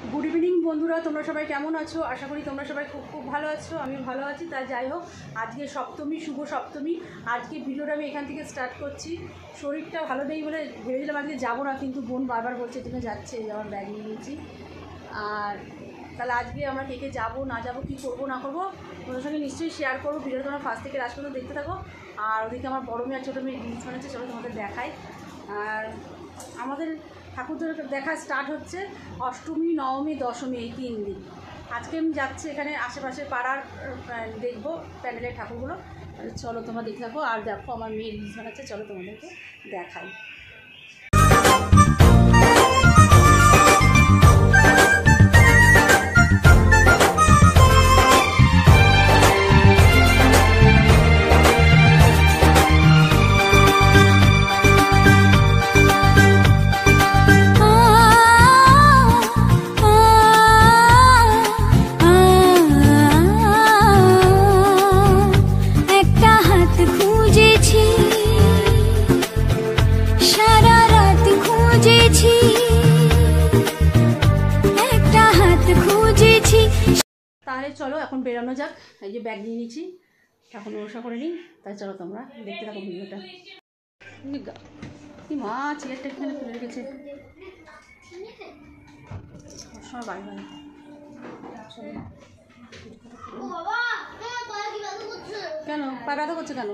Good evening বন্ধুরা, তোমরা সবাই কেমন আছো? আশা করি তোমরা সবাই খুব খুব ভালো আছো। আমি ভালো আছি। তাই যাই হোক, আজকে সপ্তমী, শুভ সপ্তমী। আজকে ভিডিওটা আমি এখান থেকে স্টার্ট করছি। শরীরটা ভালো নেই বলে ভেবেছিলাম আজকে যাবো না, কিন্তু বোন বারবার বলছে তুমি যাচ্ছে, আমার ব্যাগ নিয়ে নিয়েছি। আর তাহলে আজকে আমরা কে কে যাবো না যাবো, কী করবো না করবো তোমাদের সঙ্গে নিশ্চয়ই শেয়ার করবো। ভিডিওটা তোমরা ফার্স্ট থেকে লাস্ট পর্যন্ত দেখতে থাকো। আর ওদিকে আমার বড় মেয়ে আর ছোটো মেয়ে রিলস বানাচ্ছে, চলো তোমাদের দেখাই। আর আমাদের ঠাকুরদের দেখা স্টার্ট হচ্ছে অষ্টমী, নবমী, দশমী, এই 3 দিন। আজকে আমি যাচ্ছি এখানে আশেপাশে পাড়ার দেখবো প্যান্ডেলের ঠাকুরগুলো। চলো তোমরা দেখতে থাকো। আর দেখো আমার মেয়ে রিলস বানাচ্ছে, চলো তোমাদেরকে দেখাই। তাহলে চলো এখন বেরোনো যাক। এই যে ব্যাগ নিয়ে নিচ্ছি, এখন ওষা করে নিই। তাই চলো তোমরা দেখতে থাকো ভিডিওটা। কি মা, চেয়ারটা এখানে খুলে রেখেছে সব বাড়ি বাড়ি। কেন পা ব্যথা করছে কেন?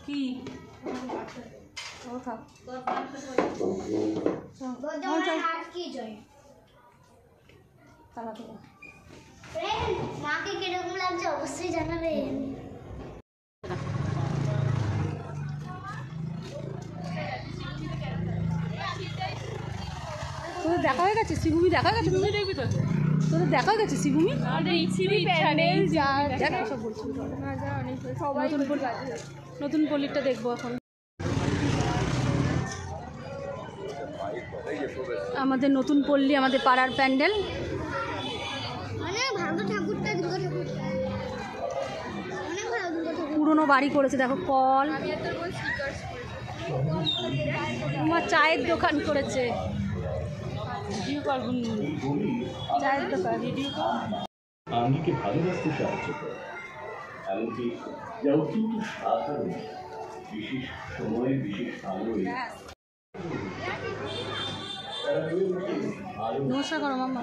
কি মাকে কিরকম লাগছে অবশ্যই জানাবেন। তোদের দেখা হয়ে গেছে শিবভূমি? দেখা হয়ে গেছে তোদের দেখা হয়ে গেছে শিবভূমি? নতুন পল্লীটা দেখবো এখন। আমাদের নতুন পল্লী, আমাদের পাড়ার প্যান্ডেল। পুরনো বাড়ি করেছে, দেখো কল, আমার চায়ের দোকান করেছে, চায়ের দোকান। আমি কি ভালোবাসতে সাহায্য করে এমনকি যা অত্যন্ত সাধারণ বিশেষ সময়ে বিশেষ আলোয় নমস্কার করো মাম্মা।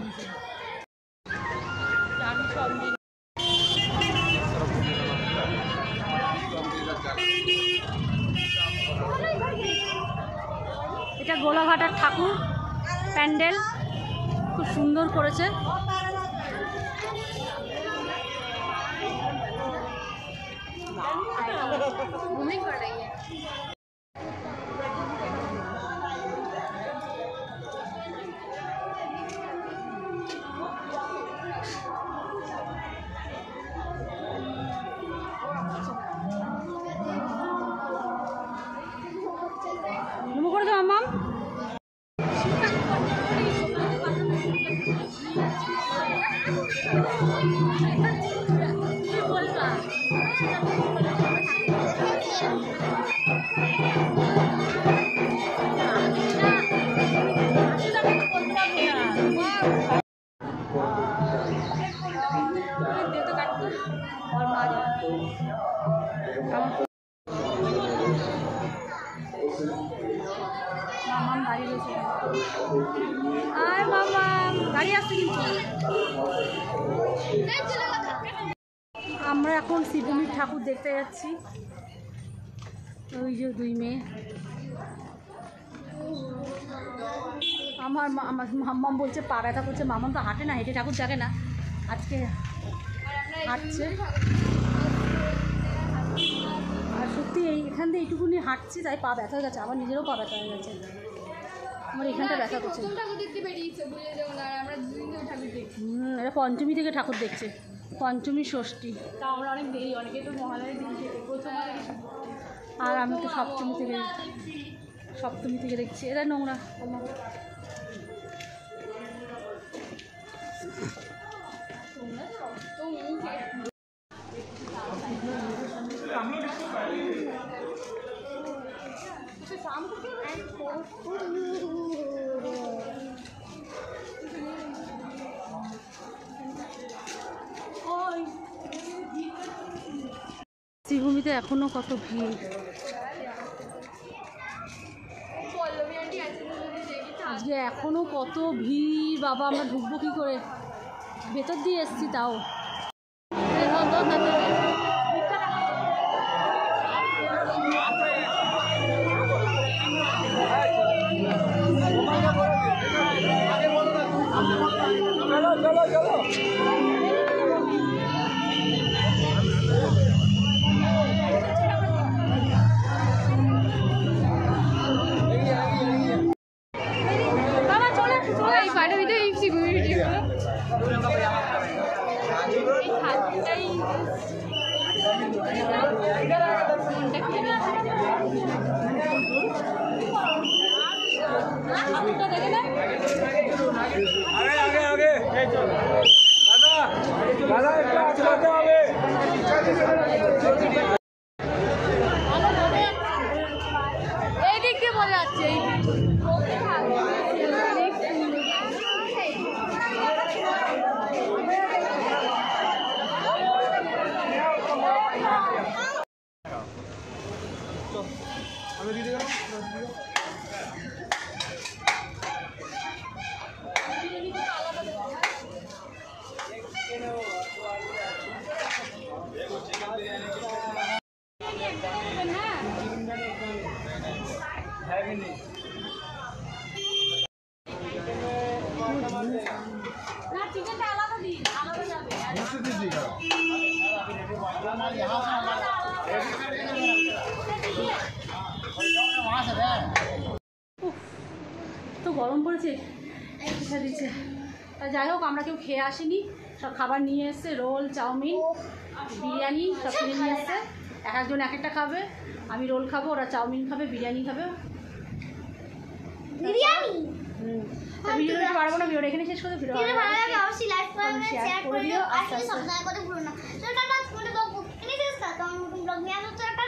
এটা গোলাঘাটার ঠাকুর প্যান্ডেল, খুব সুন্দর করেছে। নমো করে দাও মাম। মামাম দাঁড়িয়ে রয়েছে, আর মামাম দাঁড়িয়ে আসছে কিন্তু। আমরা এখন শিবভূমির ঠাকুর দেখতে যাচ্ছি। ওই যে 2 মেয়ে। আমার মাম্মাম বলছে পা ব্যথা করছে। মামাম তো হাঁটে না, হেঁটে ঠাকুর জাগে না, আজকে হাঁটছে। আর সত্যি এখান দিয়ে এইটুকুনি হাঁটছি, তাই পা ব্যথা হয়ে গেছে। আমার নিজেরও পা ব্যথা হয়ে গেছে, আমার এখানটা ব্যথা করছে। এরা পঞ্চমী থেকে ঠাকুর দেখছে, পঞ্চমী ষষ্ঠী। তা আমরা অনেক দেরি, অনেকে তো মহালয়ের দিন থেকে আর আমি তো সপ্তমী থেকে দেখছি। এরা নোংরা। শ্রীভূমিতে এখনো কত ভিড়। আজকে এখনো কত ভিড় বাবা, আমরা ঢুকবো কি করে? ভেতর দিয়ে এসছি তাও। এই দিক দিয়ে বলে যাচ্ছে না, চিকেনটা আলাদা দিন, আলাদা যাবে। তো গরম পড়েছে, পিঠা দিচ্ছে। তা যাই হোক, আমরা কেউ খেয়ে আসিনি, সব খাবার নিয়ে এসছে, রোল, চাউমিন, বিরিয়ানি সব কিনে নিয়ে এসছে। এক একজন এক একটা খাবে, আমি রোল খাবো, ওরা চাউমিন খাবে, বিরিয়ানি খাবে। বিরিয়ানি ভিডিওটা পারবো না, ভিডিওটা এখানে শেষ করে ভিডিও ভালো লাগে অবশ্যই লাইক করবেন, শেয়ার করে দিও, আর আস্তে আস্তে সাবস্ক্রাইব করতে ভুলো না। তো টাটা, তোমাদের বাবু এনে শেষ করতে আমার নতুন ব্লগ নিয়ে আসো। টাটা।